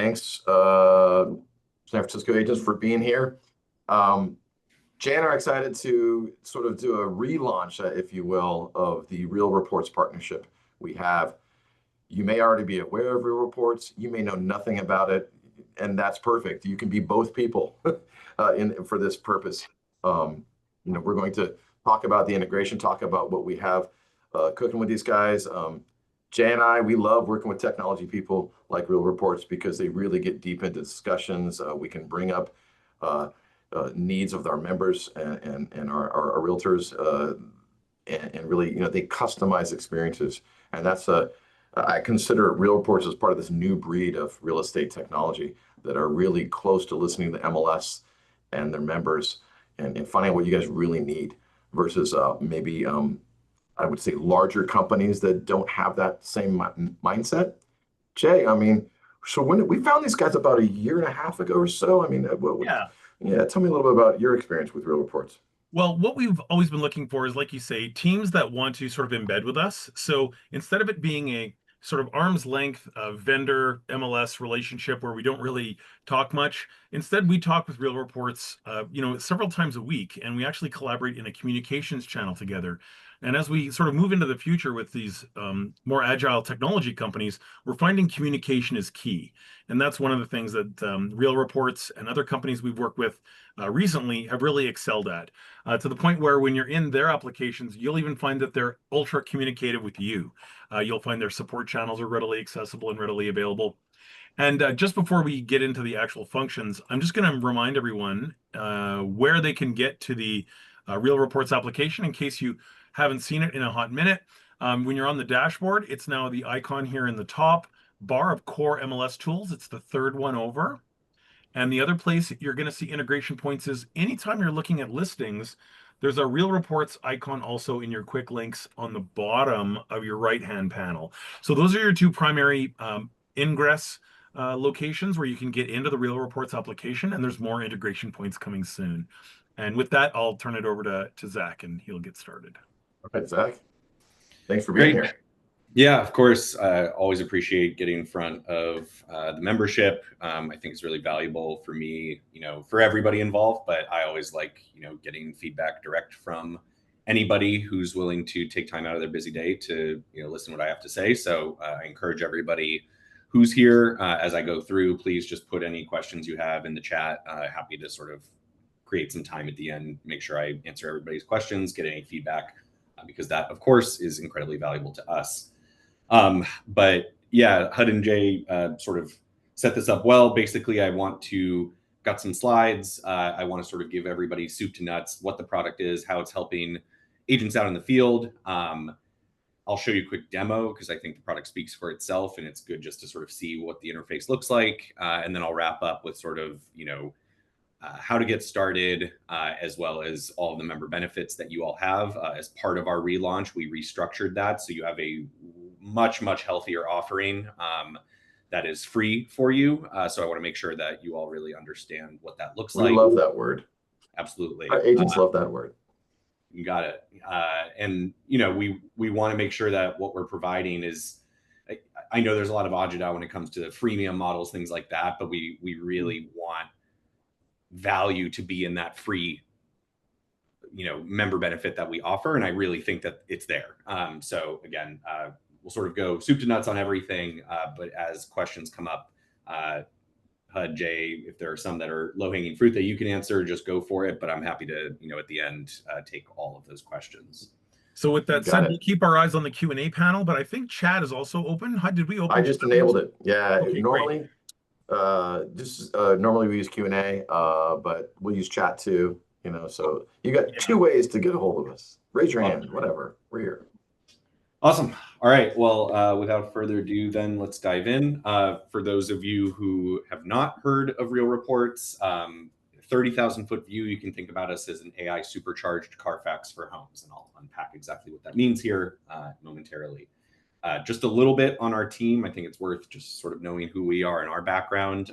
Thanks, San Francisco agents, for being here. Jay and I are excited to sort of do a relaunch, if you will, of the Real Reports partnership we have. You may already be aware of Real Reports. You may know nothing about it, and that's perfect. You can be both people for this purpose. We're going to talk about the integration, talk about what we have cooking with these guys. Jay and I, we love working with technology people like Real Reports because they really get deep into discussions. We can bring up needs of our members and our realtors, and really, they customize experiences. And that's I consider Real Reports as part of this new breed of real estate technology that are really close to listening to MLS and their members and finding out what you guys really need versus maybe I would say larger companies that don't have that same mindset. Jay, so when we found these guys about a year and a half ago or so. Yeah. Yeah, tell me a little bit about your experience with Real Reports. Well, what we've always been looking for is, like you say, teams that want to sort of embed with us. So instead of it being a sort of arm's length vendor MLS relationship where we don't really talk much, instead we talk with Real Reports, several times a week, and we actually collaborate in a communications channel together. And as we sort of move into the future with these more agile technology companies, we're finding communication is key. And that's one of the things that Real Reports and other companies we've worked with recently have really excelled at, to the point where when you're in their applications, you'll even find that they're ultra communicative with you. You'll find their support channels are readily accessible and readily available. And just before we get into the actual functions, I'm just going to remind everyone where they can get to the Real Reports application in case you haven't seen it in a hot minute. When you're on the dashboard, it's now the icon here in the top bar of core MLS tools. It's the third one over. And the other place you're going to see integration points is anytime you're looking at listings, there's a Real Reports icon also in your quick links on the bottom of your right-hand panel. So those are your two primary ingress locations where you can get into the Real Reports application, and there's more integration points coming soon. And with that, I'll turn it over to Zach, and he'll get started. All right, Zach, thanks for being here. Yeah, of course. Always appreciate getting in front of the membership. I think it's really valuable for me, for everybody involved, but I always like, getting feedback direct from anybody who's willing to take time out of their busy day to, listen to what I have to say. So I encourage everybody who's here, as I go through, please just put any questions you have in the chat. Happy to sort of create some time at the end, make sure I answer everybody's questions, get any feedback, because that, of course, is incredibly valuable to us. But yeah, HUD and Jay sort of set this up well. Basically, got some slides. I want to sort of give everybody soup to nuts, what the product is, how it's helping agents out in the field. I'll show you a quick demo because I think the product speaks for itself, and it's good just to sort of see what the interface looks like. And then I'll wrap up with sort of, how to get started, as well as all the member benefits that you all have. As part of our relaunch, we restructured that. So you have a much, much healthier offering that is free for you. So I want to make sure that you all really understand what that looks like. We love that word. Absolutely. Our agents love that word. You got it. And, we want to make sure that what we're providing is, I know there's a lot of agita when it comes to the freemium models, things like that, but we really want value to be in that free, member benefit that we offer. And I really think that it's there. So again, we'll sort of go soup to nuts on everything. But as questions come up, HUD, Jay, if there are some that are low hanging fruit that you can answer, just go for it. But I'm happy to, at the end, take all of those questions. So with that said, we'll keep our eyes on the Q&A panel, but I think chat is also open. HUD, did we open? I just enabled it. Yeah, okay, normally, normally we use Q&A, but we'll use chat too. So you got two ways to get a hold of us. Raise your hand, whatever. We're here. Awesome. All right. Well, without further ado, then let's dive in. For those of you who have not heard of Real Reports, 30,000 foot view, you can think about us as an AI supercharged Carfax for homes. And I'll unpack exactly what that means here momentarily. Just a little bit on our team. I think it's worth just sort of knowing who we are and our background.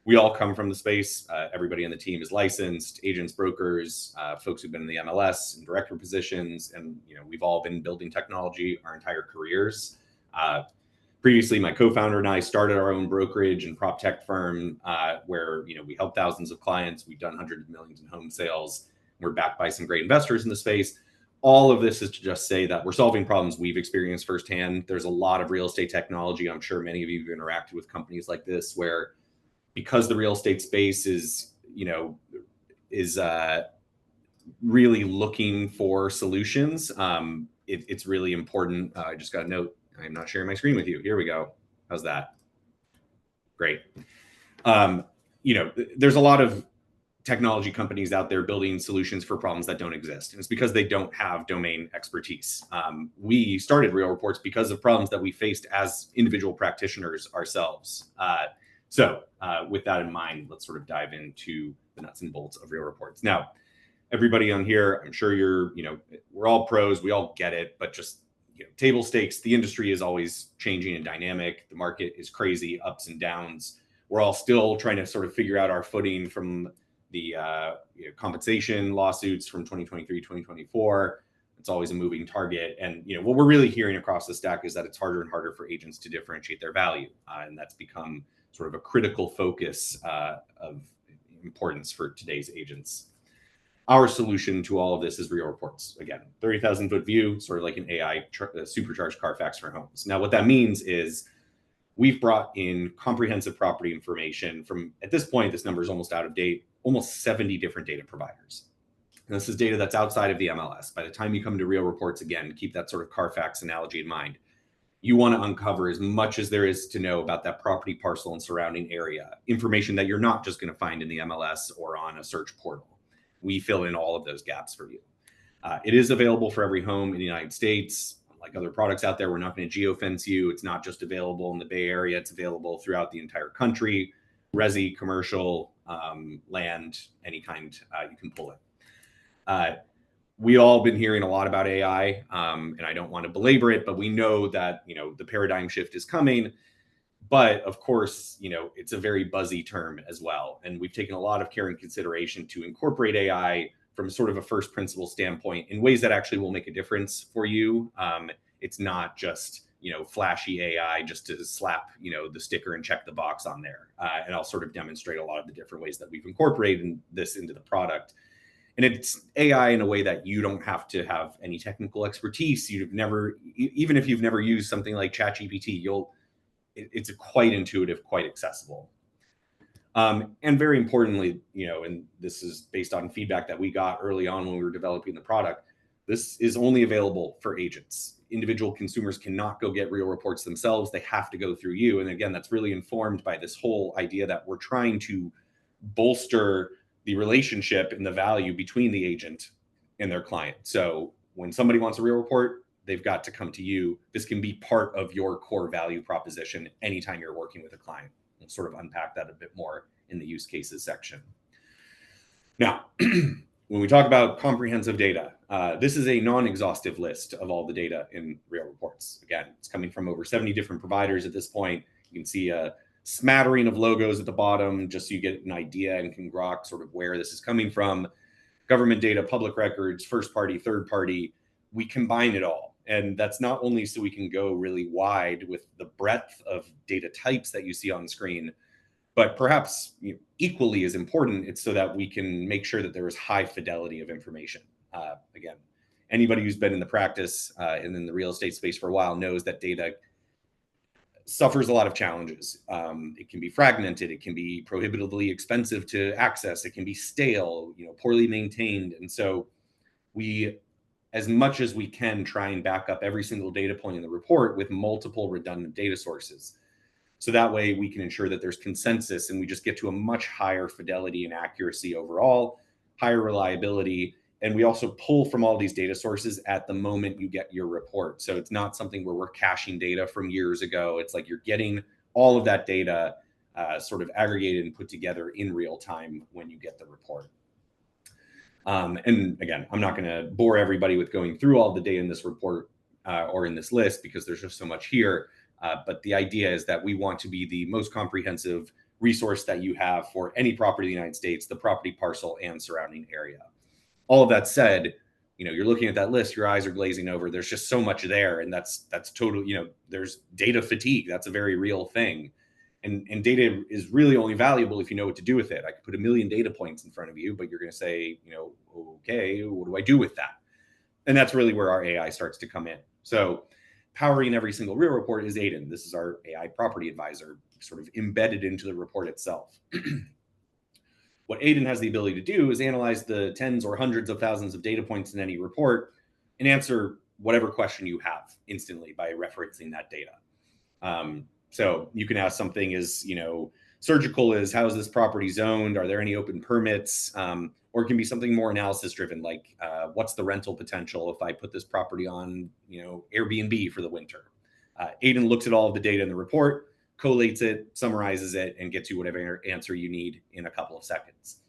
We all come from the space. Everybody on the team is licensed, agents, brokers, folks who've been in the MLS and director positions. And, we've all been building technology our entire careers. Previously, my co-founder and I started our own brokerage and prop tech firm where we help thousands of clients. We've done hundreds of millions in home sales. We're backed by some great investors in the space. All of this is to just say that we're solving problems we've experienced firsthand. There's a lot of real estate technology. I'm sure many of you have interacted with companies like this where, because the real estate space is really looking for solutions, it's really important. I just got a note. I'm not sharing my screen with you. Here we go. How's that? Great. There's a lot of technology companies out there building solutions for problems that don't exist. And it's because they don't have domain expertise. We started RealReports because of problems that we faced as individual practitioners ourselves. So with that in mind, let's sort of dive into the nuts and bolts of RealReports. Now, everybody on here, I'm sure we're all pros, we all get it, but just table stakes, the industry is always changing and dynamic. The market is crazy, ups and downs. We're all still trying to sort of figure out our footing from the compensation lawsuits from 2023, 2024. It's always a moving target. And what we're really hearing across the stack is that it's harder and harder for agents to differentiate their value. And that's become sort of a critical focus of importance for today's agents. Our solution to all of this is RealReports. Again, 30,000 foot view, sort of like an AI supercharged Carfax for homes. Now, what that means is we've brought in comprehensive property information from, at this point, this number is almost out of date, almost 70 different data providers. And this is data that's outside of the MLS. By the time you come to RealReports, again, keep that sort of Carfax analogy in mind. You want to uncover as much as there is to know about that property parcel and surrounding area, information that you're not just going to find in the MLS or on a search portal. We fill in all of those gaps for you. It is available for every home in the United States. Like other products out there, we're not going to geofence you. It's not just available in the Bay Area. It's available throughout the entire country. Resi, commercial, land, any kind, you can pull it. We all been hearing a lot about AI, and I don't want to belabor it, but we know that the paradigm shift is coming. But of course, it's a very buzzy term as well. And we've taken a lot of care and consideration to incorporate AI from sort of a first principle standpoint in ways that actually will make a difference for you. It's not just, flashy AI just to slap, the sticker and check the box on there. And I'll sort of demonstrate a lot of the different ways that we've incorporated this into the product. And it's AI in a way that you don't have to have any technical expertise. Even if you've never used something like ChatGPT, it's quite intuitive, quite accessible. And very importantly, and this is based on feedback that we got early on when we were developing the product, this is only available for agents. Individual consumers cannot go get RealReports themselves. They have to go through you. And again, that's really informed by this whole idea that we're trying to bolster the relationship and the value between the agent and their client. So when somebody wants a RealReport, they've got to come to you. This can be part of your core value proposition anytime you're working with a client. We'll sort of unpack that a bit more in the use cases section. Now, when we talk about comprehensive data, this is a non-exhaustive list of all the data in RealReports. Again, it's coming from over 70 different providers at this point. You can see a smattering of logos at the bottom, just so you get an idea and can grok sort of where this is coming from. Government data, public records, first party, third party, we combine it all. And that's not only so we can go really wide with the breadth of data types that you see on the screen, but perhaps equally as important, it's so that we can make sure that there is high fidelity of information. Again, anybody who's been in the practice and in the real estate space for a while knows that data suffers a lot of challenges. It can be fragmented. It can be prohibitively expensive to access. It can be stale, poorly maintained. And so we, as much as we can, try and back up every single data point in the report with multiple redundant data sources. So that way we can ensure that there's consensus and we just get to a much higher fidelity and accuracy overall, higher reliability. And we also pull from all these data sources at the moment you get your report. So it's not something where we're caching data from years ago. It's like you're getting all of that data sort of aggregated and put together in real time when you get the report. And again, I'm not going to bore everybody with going through all the data in this report or in this list because there's just so much here. But the idea is that we want to be the most comprehensive resource that you have for any property in the United States, the property parcel and surrounding area. All of that said, you're looking at that list, your eyes are glazing over. There's just so much there. And that's totally, there's data fatigue. That's a very real thing. And data is really only valuable if you know what to do with it. I could put 1 million data points in front of you, but you're going to say, okay, what do I do with that? And that's really where our AI starts to come in. So powering every single Real Report is Aiden. This is our AI property advisor, sort of embedded into the report itself. What Aiden has the ability to do is analyze the tens or hundreds of thousands of data points in any report and answer whatever question you have instantly by referencing that data. So you can ask something as, surgical as, how is this property zoned? Are there any open permits? Or it can be something more analysis driven, like what's the rental potential if I put this property on, Airbnb for the winter? Aiden looks at all of the data in the report, collates it, summarizes it, and gets you whatever answer you need in a couple of seconds.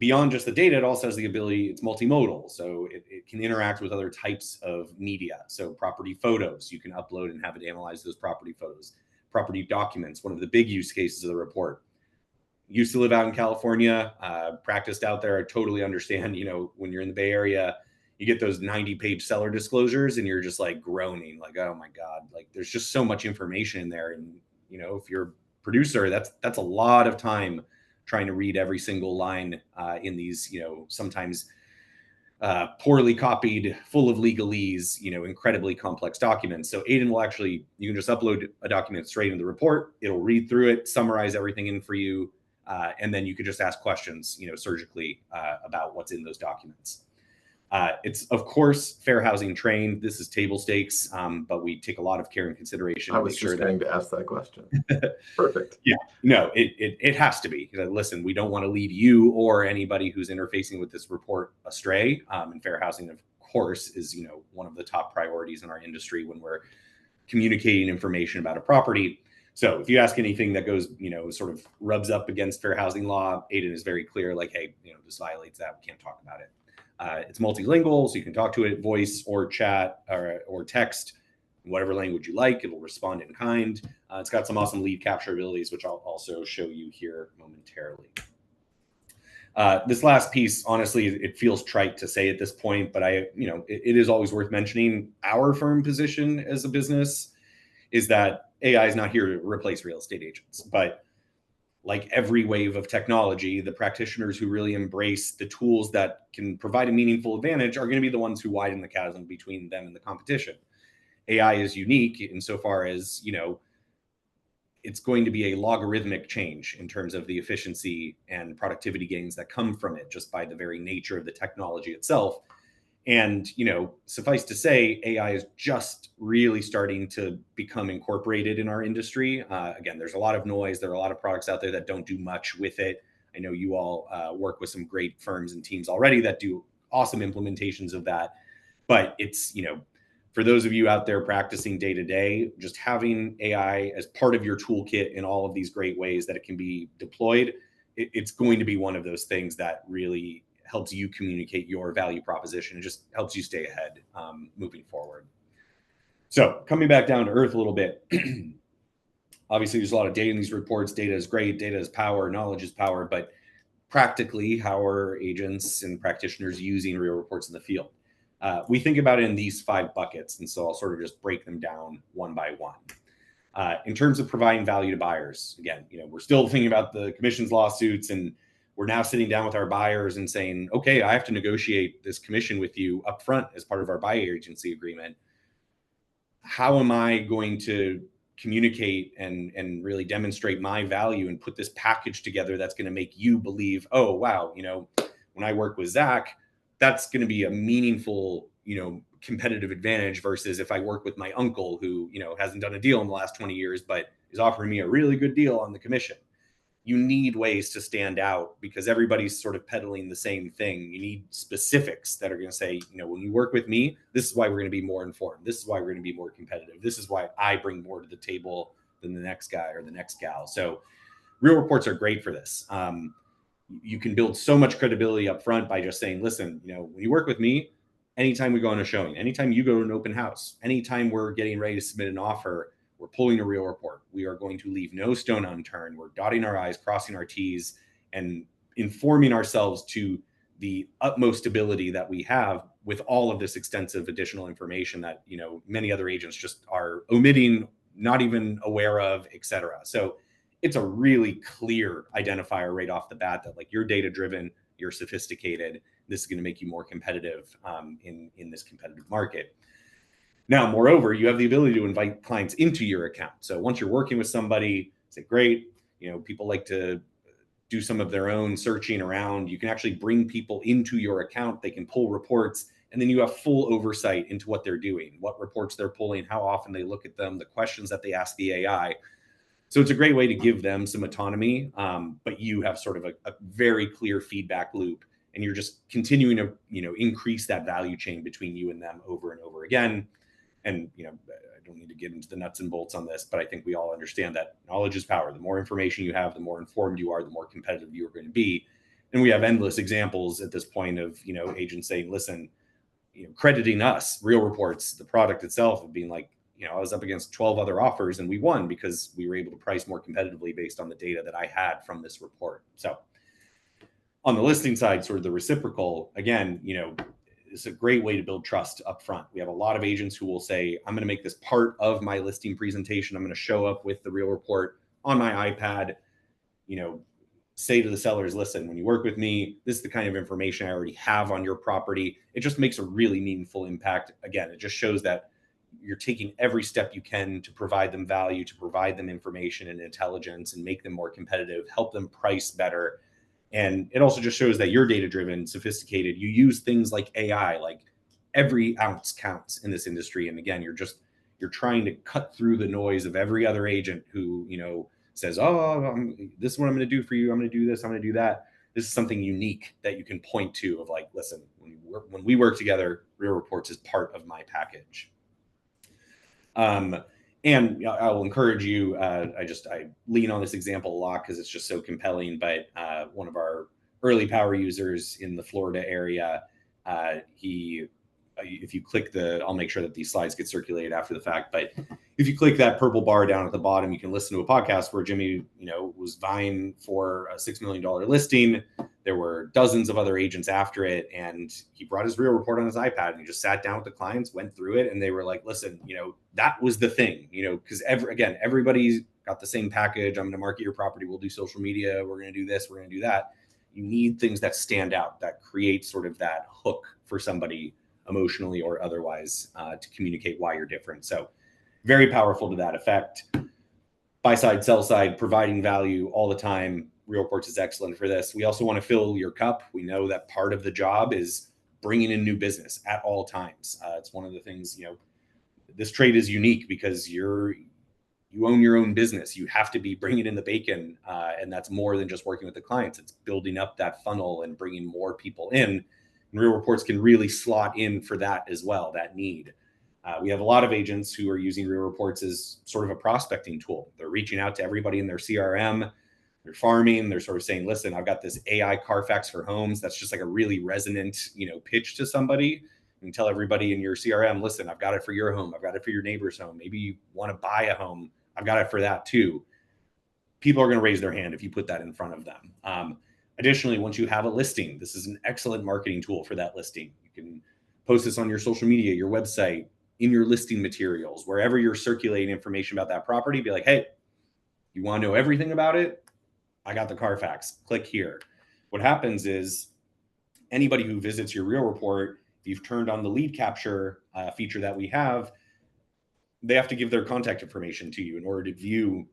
Beyond just the data, it also has the ability, it's multimodal. So it can interact with other types of media. So property photos, you can upload and have it analyze those property photos. Property documents, one of the big use cases of the report. Used to live out in California, practiced out there. I totally understand, when you're in the Bay Area, you get those 90-page seller disclosures and you're just like groaning, like, oh my God, like there's just so much information in there. And, if you're a producer, that's a lot of time trying to read every single line in these, sometimes poorly copied, full of legalese, incredibly complex documents. So Aiden will you can just upload a document straight into the report. It'll read through it, summarize everything in for you. And then you could just ask questions, surgically about what's in those documents. It's, of course, fair housing trained. This is table stakes, but we take a lot of care and consideration. I was just going to ask that question. Perfect. Yeah, no, it has to be. Listen, we don't want to lead you or anybody who's interfacing with this report astray. And fair housing, of course, is one of the top priorities in our industry when we're communicating information about a property. So if you ask anything that goes, sort of rubs up against fair housing law, Aiden is very clear, like, hey, this violates that. We can't talk about it. It's multilingual, so you can talk to it, voice or chat or text, whatever language you like. It'll respond in kind. It's got some awesome lead capture abilities, which I'll also show you here momentarily. This last piece, honestly, it feels trite to say at this point, but it is always worth mentioning. Our firm position as a business is that AI is not here to replace real estate agents, but like every wave of technology, the practitioners who really embrace the tools that can provide a meaningful advantage are going to be the ones who widen the chasm between them and the competition. AI is unique insofar as, it's going to be a logarithmic change in terms of the efficiency and productivity gains that come from it just by the very nature of the technology itself. And, suffice to say, AI is just really starting to become incorporated in our industry. Again, there's a lot of noise. There are a lot of products out there that don't do much with it. I know you all work with some great firms and teams already that do awesome implementations of that. But it's, for those of you out there practicing day to day, just having AI as part of your toolkit in all of these great ways that it can be deployed, it's going to be one of those things that really helps you communicate your value proposition and just helps you stay ahead moving forward. So coming back down to earth a little bit, obviously there's a lot of data in these reports. Data is great. Data is power. Knowledge is power. But practically, how are agents and practitioners using Real Reports in the field? We think about it in these 5 buckets. And so I'll sort of just break them down one by one. In terms of providing value to buyers, again, we're still thinking about the commissions lawsuits, and we're now sitting down with our buyers and saying, okay, I have to negotiate this commission with you upfront as part of our buyer agency agreement. How am I going to communicate and really demonstrate my value and put this package together that's going to make you believe, oh, wow, when I work with Zach, that's going to be a meaningful, competitive advantage versus if I work with my uncle who, hasn't done a deal in the last 20 years, but is offering me a really good deal on the commission. You need ways to stand out because everybody's sort of peddling the same thing. You need specifics that are going to say, when you work with me, this is why we're going to be more informed. This is why we're going to be more competitive. This is why I bring more to the table than the next guy or the next gal. So Real Reports are great for this. You can build so much credibility up front by just saying, listen, when you work with me, anytime we go on a showing, anytime you go to an open house, anytime we're getting ready to submit an offer, we're pulling a Real Report. We are going to leave no stone unturned. We're dotting our I's, crossing our T's, and informing ourselves to the utmost ability that we have with all of this extensive additional information that, you know, many other agents just are omitting, not even aware of, et cetera. So it's a really clear identifier right off the bat that like you're data driven, you're sophisticated. This is going to make you more competitive in this competitive market. Now, moreover, you have the ability to invite clients into your account. So once you're working with somebody, say, great, you know, people like to do some of their own searching around. You can actually bring people into your account. They can pull reports, and then you have full oversight into what they're doing, what reports they're pulling, how often they look at them, the questions that they ask the AI. So it's a great way to give them some autonomy, but you have sort of a very clear feedback loop, and you're just continuing to, you know, increase that value chain between you and them over and over again. And, you know, I don't need to get into the nuts and bolts on this, but I think we all understand that knowledge is power. The more information you have, the more informed you are, the more competitive you are going to be. And we have endless examples at this point of, you know, agents saying, listen, you know, crediting us, RealReports, the product itself, of being like, you know, I was up against 12 other offers and we won because we were able to price more competitively based on the data that I had from this report. So on the listing side, sort of the reciprocal, again, you know, it's a great way to build trust up front. We have a lot of agents who will say, I'm going to make this part of my listing presentation. I'm going to show up with the Real Report on my iPad, you know, say to the sellers, listen, when you work with me, this is the kind of information I already have on your property. It just makes a really meaningful impact. Again, it just shows that you're taking every step you can to provide them value, to provide them information and intelligence and make them more competitive, help them price better. And it also just shows that you're data-driven, sophisticated. You use things like AI, like every ounce counts in this industry. And again, you're trying to cut through the noise of every other agent who, you know, says, oh, this is what I'm going to do for you. I'm going to do this. I'm going to do that. This is something unique that you can point to of like, listen, when we work together, RealReports is part of my package. And I will encourage you, I lean on this example a lot because it's just so compelling, but one of our early power users in the Florida area, if you click I'll make sure that these slides get circulated after the fact, but if you click that purple bar down at the bottom, you can listen to a podcast where Jimmy, you know, was vying for a $6 million listing. There were dozens of other agents after it, and he brought his Real Report on his iPad and he just sat down with the clients, went through it, and they were like, listen, you know, that was the thing, you know, because everybody's got the same package. I'm going to market your property. We'll do social media. We're going to do this. We're going to do that. You need things that stand out, that create sort of that hook for somebody emotionally or otherwise to communicate why you're different. So very powerful to that effect. Buy side, sell side, providing value all the time. RealReports is excellent for this. We also want to fill your cup. We know that part of the job is bringing in new business at all times. It's one of the things, you know, this trade is unique because you own your own business. You have to be bringing in the bacon, and that's more than just working with the clients. It's building up that funnel and bringing more people in. And RealReports can really slot in for that as well, that need. We have a lot of agents who are using RealReports as sort of a prospecting tool. They're reaching out to everybody in their CRM. They're farming. They're sort of saying, listen, I've got this AI Carfax for homes. That's just like a really resonant, you know, pitch to somebody. You can tell everybody in your CRM, listen, I've got it for your home. I've got it for your neighbor's home. Maybe you want to buy a home. I've got it for that too. People are going to raise their hand if you put that in front of them. Additionally, once you have a listing, this is an excellent marketing tool for that listing. You can post this on your social media, your website, in your listing materials, wherever you're circulating information about that property. Be like, hey, you want to know everything about it? I got the Carfax. Click here. What happens is anybody who visits your Real Report, if you've turned on the lead capture feature that we have, they have to give their contact information to you in order to view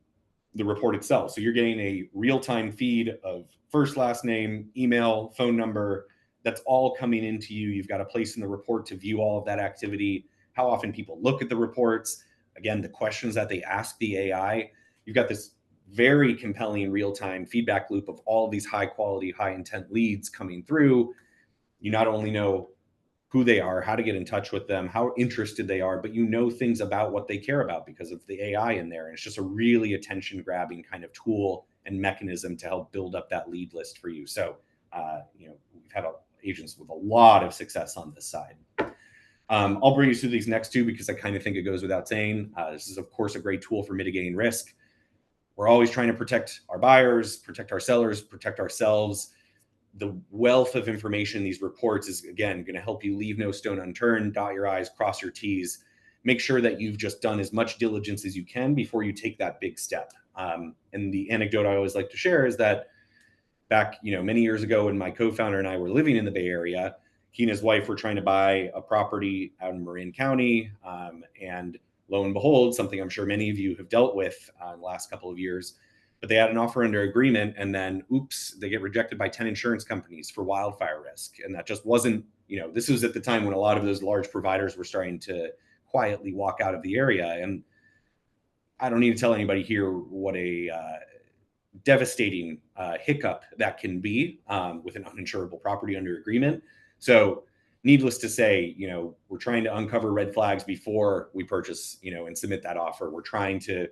the report itself. So you're getting a real-time feed of first, last name, email, phone number. That's all coming into you. You've got a place in the report to view all of that activity, how often people look at the reports, again, the questions that they ask the AI. You've got this very compelling real-time feedback loop of all of these high quality, high intent leads coming through. You not only know who they are, how to get in touch with them, how interested they are, but you know things about what they care about because of the AI in there. And it's just a really attention grabbing kind of tool and mechanism to help build up that lead list for you. So, you know, we've had agents with a lot of success on this side. I'll bring you through these next two because I kind of think it goes without saying. This is, of course, a great tool for mitigating risk. We're always trying to protect our buyers, protect our sellers, protect ourselves. the wealth of information in these reports is, again, going to help you leave no stone unturned, dot your I's, cross your T's, make sure that you've just done as much diligence as you can before you take that big step. And the anecdote I always like to share is that back, many years ago when my co-founder and I were living in the Bay Area, he and his wife were trying to buy a property out in Marin County. And lo and behold, something I'm sure many of you have dealt with in the last couple of years, but they had an offer under agreement, and then, oops, they get rejected by 10 insurance companies for wildfire risk. And that just wasn't, this was at the time when a lot of those large providers were starting to quietly walk out of the area. And I don't need to tell anybody here what a devastating hiccup that can be with an uninsurable property under agreement. So needless to say, we're trying to uncover red flags before we purchase, and submit that offer. We're trying to,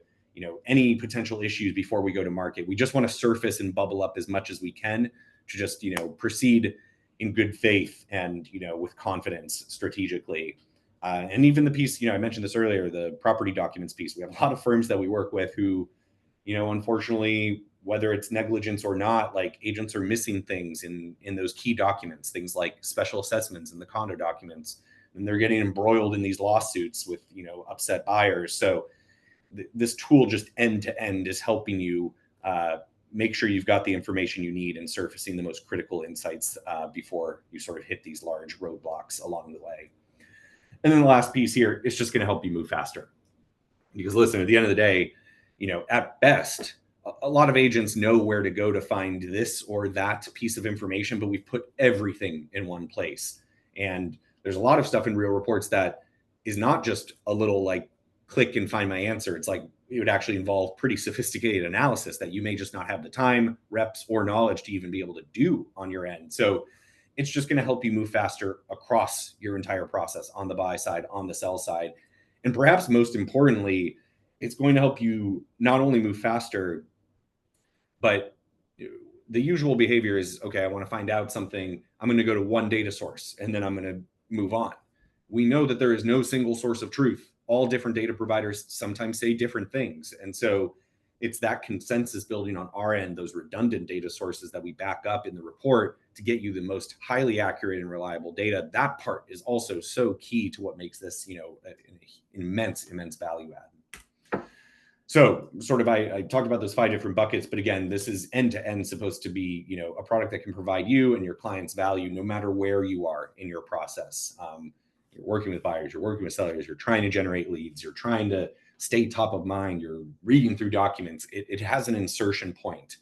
any potential issues before we go to market. We just want to surface and bubble up as much as we can to just, proceed in good faith and, with confidence strategically. And even the piece, I mentioned this earlier, the property documents piece. We have a lot of firms that we work with who, unfortunately, whether it's negligence or not, like agents are missing things in those key documents, things like special assessments and the condo documents, and they're getting embroiled in these lawsuits with, upset buyers. So this tool just end to end is helping you make sure you've got the information you need and surfacing the most critical insights before you sort of hit these large roadblocks along the way. And then the last piece here is just going to help you move faster. Because listen, at the end of the day, at best, a lot of agents know where to go to find this or that piece of information, but we've put everything in one place. And there's a lot of stuff in RealReports that is not just a little like click and find my answer. It's like it would actually involve pretty sophisticated analysis that you may just not have the time, reps, or knowledge to even be able to do on your end. So it's just going to help you move faster across your entire process on the buy side, on the sell side. And perhaps most importantly, it's going to help you not only move faster, but the usual behavior is, okay, I want to find out something. I'm going to go to one data source and then I'm going to move on. We know that there is no single source of truth. All different data providers sometimes say different things. And so it's that consensus building on our end, those redundant data sources that we back up in the report to get you the most highly accurate and reliable data. That part is also so key to what makes this, an immense value add. So sort of, I talked about those 5 different buckets, but again, this is end to end supposed to be, a product that can provide you and your clients value no matter where you are in your process. You're working with buyers, you're working with sellers, you're trying to generate leads, you're trying to stay top of mind, you're reading through documents. It has an insertion point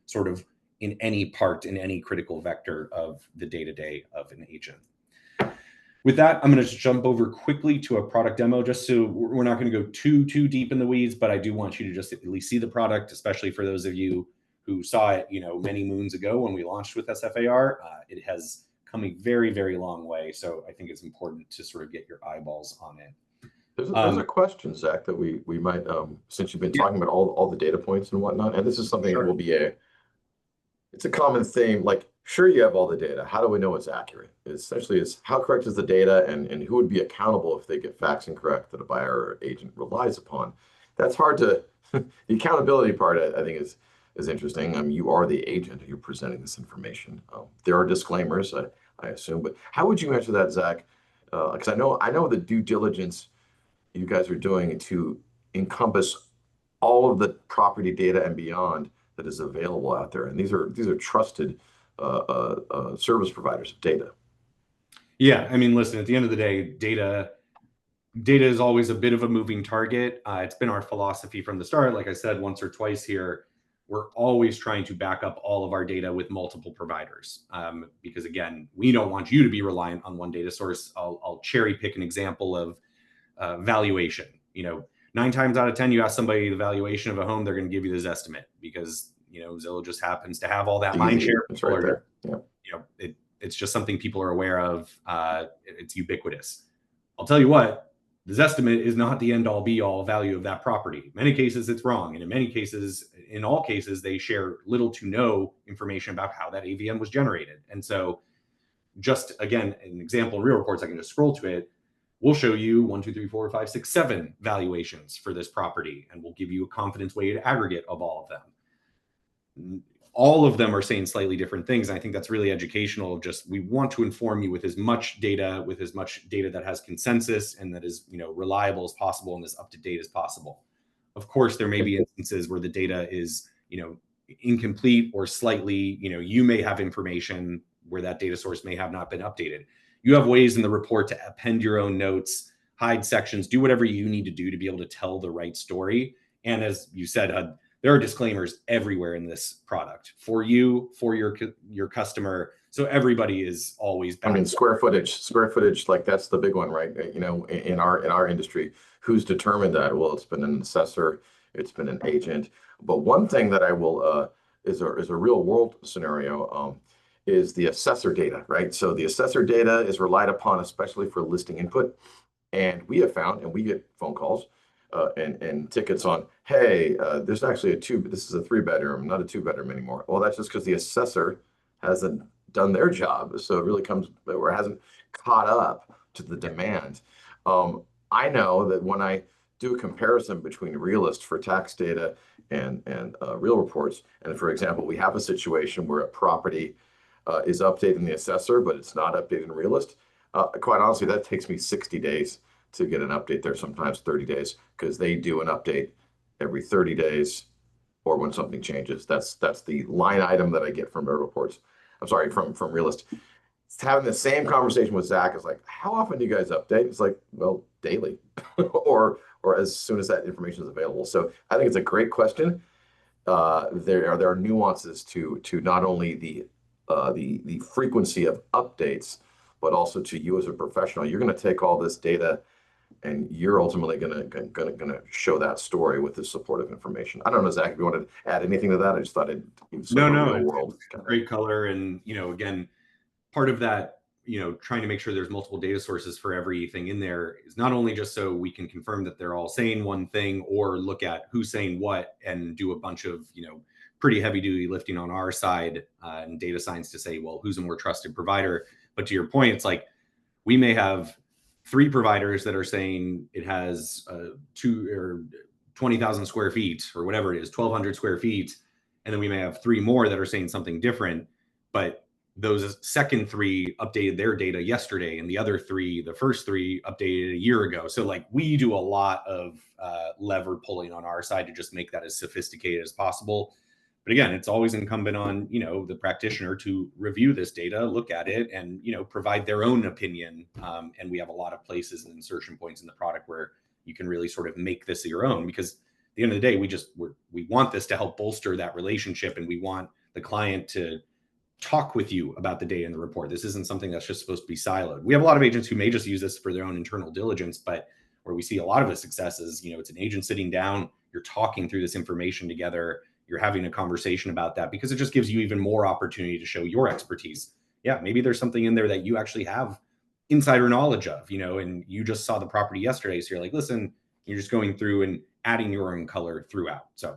sort of in any part, in any critical vector of the day-to-day of an agent. With that, I'm going to jump over quickly to a product demo, just so we're not going to go too deep in the weeds, but I do want you to just at least see the product, especially for those of you who saw it, many moons ago when we launched with SFAR. It has come a very, very long way. So I think it's important to sort of get your eyeballs on it. There's a question, Zach, that we might, since you've been talking about all the data points and whatnot, and this is something that will be it's a common theme. Like, sure, you have all the data. How do we know it's accurate? Essentially, it's how correct is the data, and who would be accountable if they get facts incorrect that a buyer or agent relies upon? That's hard to. The accountability part, I think, is interesting. I mean, you are the agent. You're presenting this information. There are disclaimers, I assume, but how would you answer that, Zach? Because I know the due diligence you guys are doing to encompass all of the property data and beyond that is available out there, and these are trusted service providers of data. Yeah, I mean, listen, at the end of the day, data is always a bit of a moving target. It's been our philosophy from the start. Like I said, once or twice here, we're always trying to back up all of our data with multiple providers. Because again, we don't want you to be reliant on one data source. I'll cherry pick an example of valuation. 9 times out of 10, you ask somebody the valuation of a home, they're going to give you this estimate because, Zillow just happens to have all that mind share. It's right there. Yeah. It's just something people are aware of. It's ubiquitous. I'll tell you what, this estimate is not the end all be all value of that property. In many cases, it's wrong. And in all cases, they share little to no information about how that AVM was generated. And so just again, an example in RealReports, I can just scroll to it. We'll show you 1, 2, 3, 4, 5, 6, 7 valuations for this property, and we'll give you a confidence weighted aggregate of all of them. all of them are saying slightly different things. And I think that's really educational. Just, we want to inform you with as much data that has consensus and that is, reliable as possible and as up to date as possible. Of course, there may be instances where the data is, incomplete or slightly, you may have information where that data source may have not been updated. You have ways in the report to append your own notes, hide sections, do whatever you need to do to be able to tell the right story. And as you said, there are disclaimers everywhere in this product for you, for your customer. So everybody is always I mean, square footage, like that's the big one, right? In our industry, who's determined that? Well, it's been an assessor, it's been an agent. But one thing that I will is a real world scenario is the assessor data, right? So the assessor data is relied upon, especially for listing input. And we have found, and we get phone calls and tickets on, hey, there's actually this is a 3-bedroom, not a 2-bedroom anymore. Well, that's just because the assessor hasn't done their job. So it really comes, or hasn't caught up to the demand. I know that when I do a comparison between Realist for tax data and RealReports, and for example, we have a situation where a property is updated in the assessor, but it's not updated in Realist. Quite honestly, that takes me 60 days to get an update there, sometimes 30 days, because they do an update every 30 days or when something changes. That's the line item that I get from RealReports. I'm sorry, from Realist. It's having the same conversation with Zach. It's like, how often do you guys update? It's like, well, daily or as soon as that information is available. So I think it's a great question. There are nuances to not only the frequency of updates, but also to you as a professional. You're going to take all this data and you're ultimately going to show that story with the supportive information. I don't know, Zach, if you wanted to add anything to that. I just thought it'd give some real world. Great color. And, again, part of that, trying to make sure there's multiple data sources for everything in there is not only just so we can confirm that they're all saying one thing or look at who's saying what and do a bunch of, pretty heavy duty lifting on our side and data science to say, well, who's a more trusted provider? But to your point, it's like we may have 3 providers that are saying it has 20,000 square feet or whatever it is, 1,200 square feet. And then we may have 3 more that are saying something different, but those second 3 updated their data yesterday and the other 3, the first 3 updated a year ago. So like we do a lot of lever pulling on our side to just make that as sophisticated as possible. But again, it's always incumbent on, the practitioner to review this data, look at it, and, provide their own opinion. And we have a lot of places and insertion points in the product where you can really sort of make this your own, because at the end of the day, we want this to help bolster that relationship, and we want the client to talk with you about the data in the report. This isn't something that's just supposed to be siloed. We have a lot of agents who may just use this for their own internal diligence, but where we see a lot of the success is, it's an agent sitting down, you're talking through this information together, you're having a conversation about that, because it just gives you even more opportunity to show your expertise. Yeah, maybe there's something in there that you actually have insider knowledge of, and you just saw the property yesterday. So you're like, listen, you're just going through and adding your own color throughout. So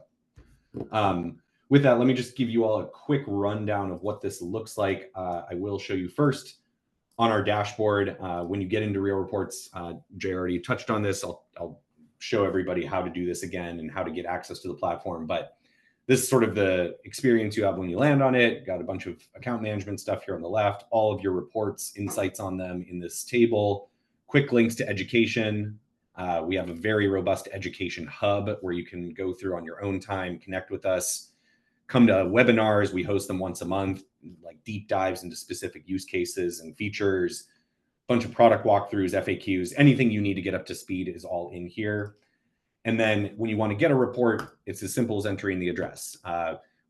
with that, let me just give you all a quick rundown of what this looks like. I will show you first on our dashboard. When you get into RealReports, Jay already touched on this. I'll show everybody how to do this again and how to get access to the platform. But this is sort of the experience you have when you land on it. Got a bunch of account management stuff here on the left, all of your reports, insights on them in this table, quick links to education. We have a very robust education hub where you can go through on your own time, connect with us, come to webinars. We host them once a month, like deep dives into specific use cases and features, bunch of product walkthroughs, FAQs, anything you need to get up to speed is all in here. And then when you want to get a report, it's as simple as entering the address.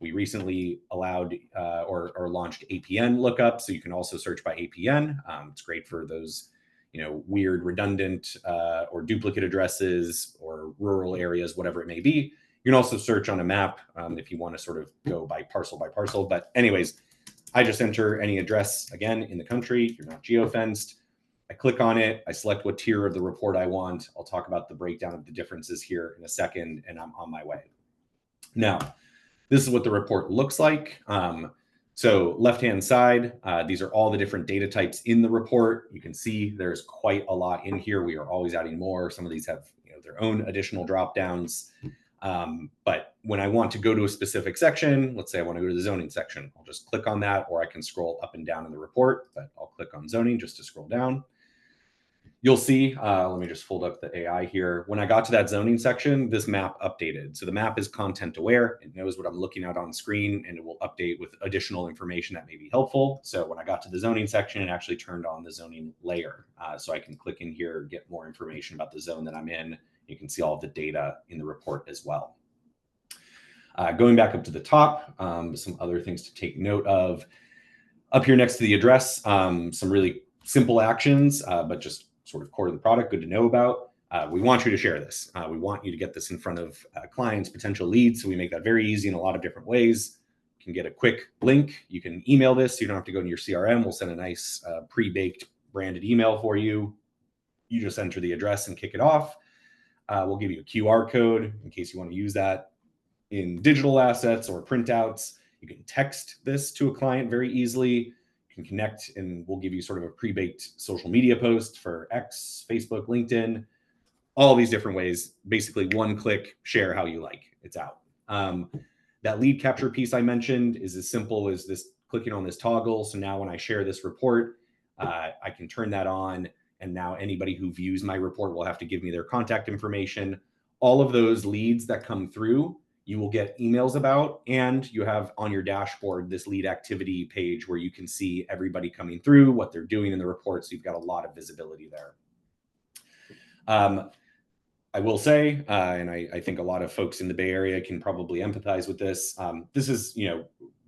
We recently allowed or launched APN lookup, so you can also search by APN. It's great for those, weird, redundant or duplicate addresses or rural areas, whatever it may be. You can also search on a map if you want to sort of go by parcel. But anyways, I just enter any address again in the country. You're not geofenced. I click on it. I select what tier of the report I want. I'll talk about the breakdown of the differences here in a second, and I'm on my way. Now, this is what the report looks like. So left-hand side, these are all the different data types in the report. You can see there's quite a lot in here. We are always adding more. Some of these have their own additional drop downs. But when I want to go to a specific section, let's say I want to go to the zoning section, I'll just click on that, or I can scroll up and down in the report, but I'll click on zoning just to scroll down. You'll see, let me just fold up the AI here. When I got to that zoning section, this map updated. So the map is content aware. It knows what I'm looking at on screen, and it will update with additional information that may be helpful. So when I got to the zoning section, it actually turned on the zoning layer. So I can click in here, get more information about the zone that I'm in. You can see all of the data in the report as well. Going back up to the top, some other things to take note of. Up here next to the address, some really simple actions, but just sort of core to the product, good to know about. We want you to share this. We want you to get this in front of clients, potential leads. So we make that very easy in a lot of different ways. You can get a quick link. You can email this. So you don't have to go into your CRM. We'll send a nice pre-baked branded email for you. You just enter the address and kick it off. We'll give you a QR code in case you want to use that in digital assets or printouts. You can text this to a client very easily. Can connect, and we'll give you sort of a pre-baked social media post for X, Facebook, LinkedIn, all these different ways. Basically, one click, share how you like. It's out. That lead capture piece I mentioned is as simple as this clicking on this toggle. So now when I share this report, I can turn that on, and now anybody who views my report will have to give me their contact information. All of those leads that come through, you will get emails about, and you have on your dashboard this lead activity page where you can see everybody coming through, what they're doing in the report. So you've got a lot of visibility there. I will say, and I think a lot of folks in the Bay Area can probably empathize with this. This is,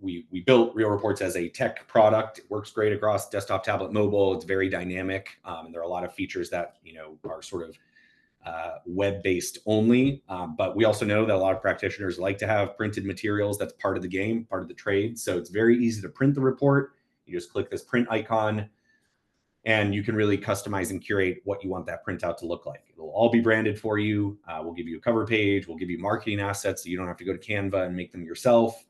we built RealReports as a tech product. It works great across desktop, tablet, mobile. It's very dynamic. And there are a lot of features that, are sort of web-based only, but we also know that a lot of practitioners like to have printed materials. That's part of the game, part of the trade. So it's very easy to print the report. You just click this print icon, and you can really customize and curate what you want that printout to look like. It'll all be branded for you. We'll give you a cover page. We'll give you marketing assets so you don't have to go to Canva and make them yourself.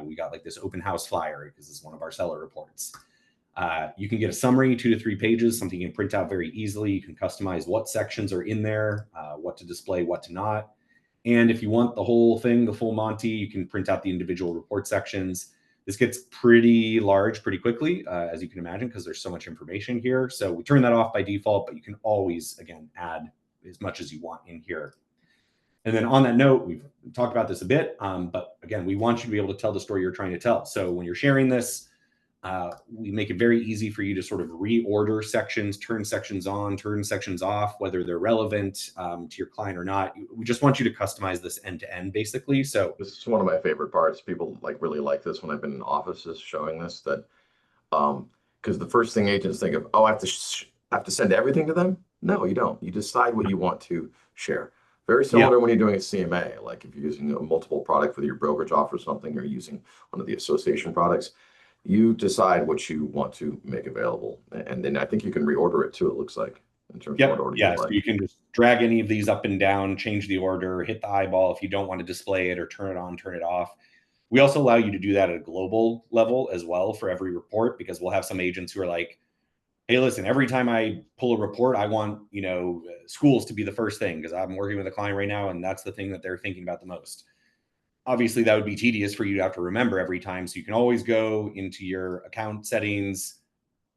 We got like this open house flyer because it's one of our seller reports. You can get a summary, 2 to 3 pages, something you can print out very easily. You can customize what sections are in there, what to display, what to not. And if you want the whole thing, the full Monty, you can print out the individual report sections. This gets pretty large pretty quickly, as you can imagine, because there's so much information here. So we turn that off by default, but you can always, again, add as much as you want in here. And then on that note, we've talked about this a bit, but again, we want you to be able to tell the story you're trying to tell. So when you're sharing this, we make it very easy for you to sort of reorder sections, turn sections on, turn sections off, whether they're relevant to your client or not. We just want you to customize this end to end, basically. So this is one of my favorite parts. People really like this when I've been in offices showing this, that because the first thing agents think of, oh, I have to send everything to them. No, you don't. You decide what you want to share. Very similar when you're doing a CMA, like if you're using a multiple product for your brokerage offer or something, or using one of the association products. You decide what you want to make available, and then I think you can reorder it too. It looks like in terms of what order you like. So you can just drag any of these up and down, change the order, hit the eyeball if you don't want to display it, or turn it on, turn it off. We also allow you to do that at a global level as well for every report, because we'll have some agents who are like, hey, listen, every time I pull a report, I want schools to be the first thing because I'm working with a client right now, and that's the thing that they're thinking about the most. Obviously, that would be tedious for you to have to remember every time. So you can always go into your account settings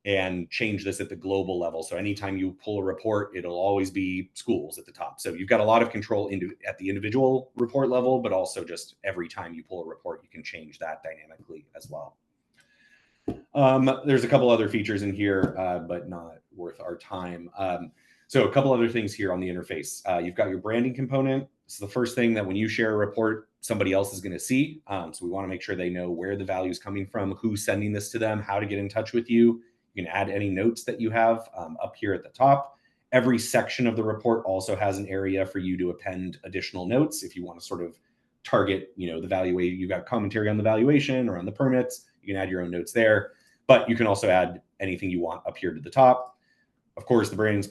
and change this at the global level. So anytime you pull a report, it'll always be schools at the top. So you've got a lot of control at the individual report level, but also just every time you pull a report, you can change that dynamically as well. There's a couple other features in here, but not worth our time. So a couple other things here on the interface. You've got your branding component. It's the first thing that when you share a report, somebody else is going to see. So we want to make sure they know where the value is coming from, who's sending this to them, how to get in touch with you. You can add any notes that you have up here at the top. Every section of the report also has an area for you to append additional notes if you want to sort of target, the valuation. You've got commentary on the valuation or on the permits. You can add your own notes there, but you can also add anything you want up here to the top. Of course, the brand's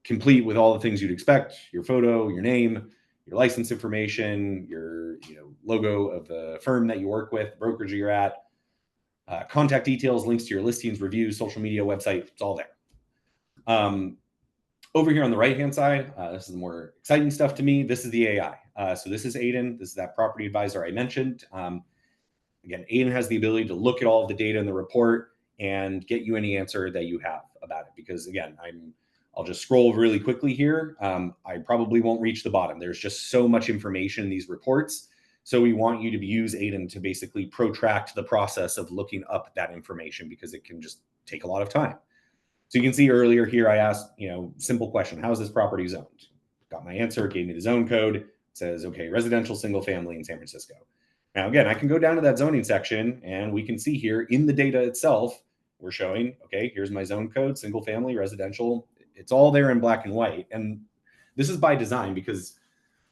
complete with all the things you'd expect: your photo, your name, your license information, your logo of the firm that you work with, the brokerage you're at, contact details, links to your listings, reviews, social media, website. It's all there. Over here on the right-hand side, this is the more exciting stuff to me. This is the AI. So this is Aiden. This is that property advisor I mentioned. Again, Aiden has the ability to look at all of the data in the report and get you any answer that you have about it. Because again, I'll just scroll really quickly here. I probably won't reach the bottom. There's just so much information in these reports. So we want you to use Aiden to basically protract the process of looking up that information, because it can just take a lot of time. So you can see earlier here, I asked, simple question: how is this property zoned? Got my answer, gave me the zone code. It says, okay, residential single family in San Francisco. Now, again, I can go down to that zoning section and we can see here in the data itself, we're showing, okay, here's my zone code, single family, residential. It's all there in black and white. And this is by design, because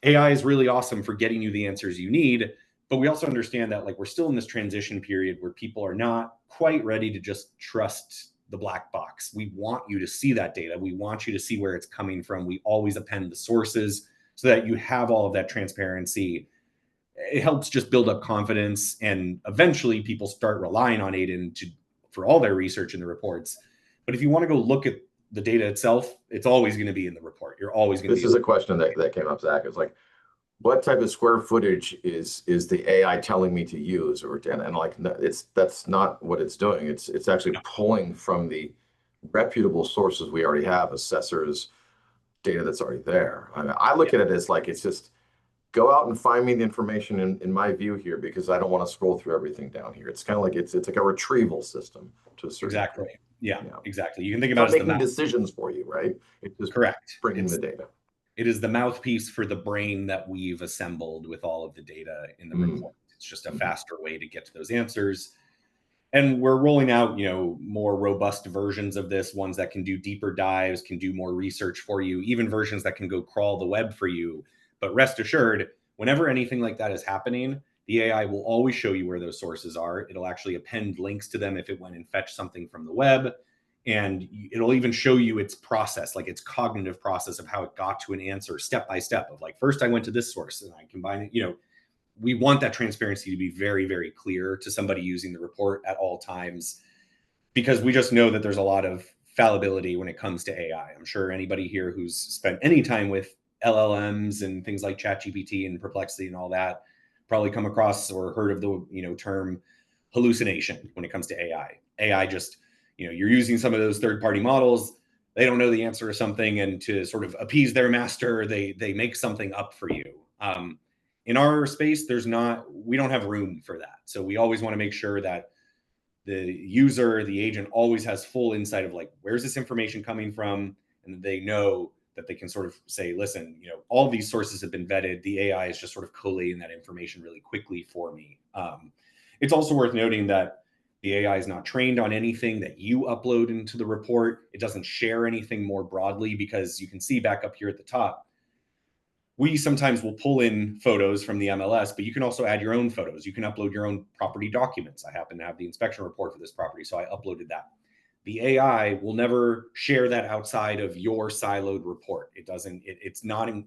AI is really awesome for getting you the answers you need. But we also understand that we're still in this transition period where people are not quite ready to just trust the black box. We want you to see that data. We want you to see where it's coming from. We always append the sources so that you have all of that transparency. It helps just build up confidence, and eventually people start relying on Aiden for all their research in the reports. But if you want to go look at the data itself, it's always going to be in the report. You're always going to. This is a question that came up, Zach. It's like, what type of square footage is the AI telling me to use, that's not what it's doing. It's actually pulling from the reputable sources we already have, assessors, data that's already there. I look at it as it's just go out and find me the information in my view here, because I don't want to scroll through everything down here. It's kind of it's like a retrieval system to a certain exactly degree. Yeah, exactly. You can think about it as making decisions for you, right? It's just correct. Bringing the data. It is the mouthpiece for the brain that we've assembled with all of the data in the report. It's just a faster way to get to those answers. And we're rolling out, more robust versions of this, ones that can do deeper dives, can do more research for you, even versions that can go crawl the web for you. But rest assured, whenever anything like that is happening, the AI will always show you where those sources are. It'll actually append links to them if it went and fetched something from the web. And it'll even show you its process, its cognitive process of how it got to an answer step by step of first I went to this source and I combine it. We want that transparency to be very, very clear to somebody using the report at all times, because we just know that there's a lot of fallibility when it comes to AI. I'm sure anybody here who's spent any time with LLMs and things like ChatGPT and Perplexity and all that probably come across or heard of the term hallucination when it comes to AI. AI just, you're using some of those third-party models. They don't know the answer to something, and to sort of appease their master, they make something up for you. In our space, we don't have room for that. So we always want to make sure that the user, the agent, always has full insight of where's this information coming from, and they know that they can sort of say, listen, all these sources have been vetted. The AI is just sort of collating that information really quickly for me. It's also worth noting that the AI is not trained on anything that you upload into the report. It doesn't share anything more broadly, because you can see back up here at the top, we sometimes will pull in photos from the MLS, but you can also add your own photos. You can upload your own property documents. I happen to have the inspection report for this property, so I uploaded that. The AI will never share that outside of your siloed report. It doesn't, it's not in,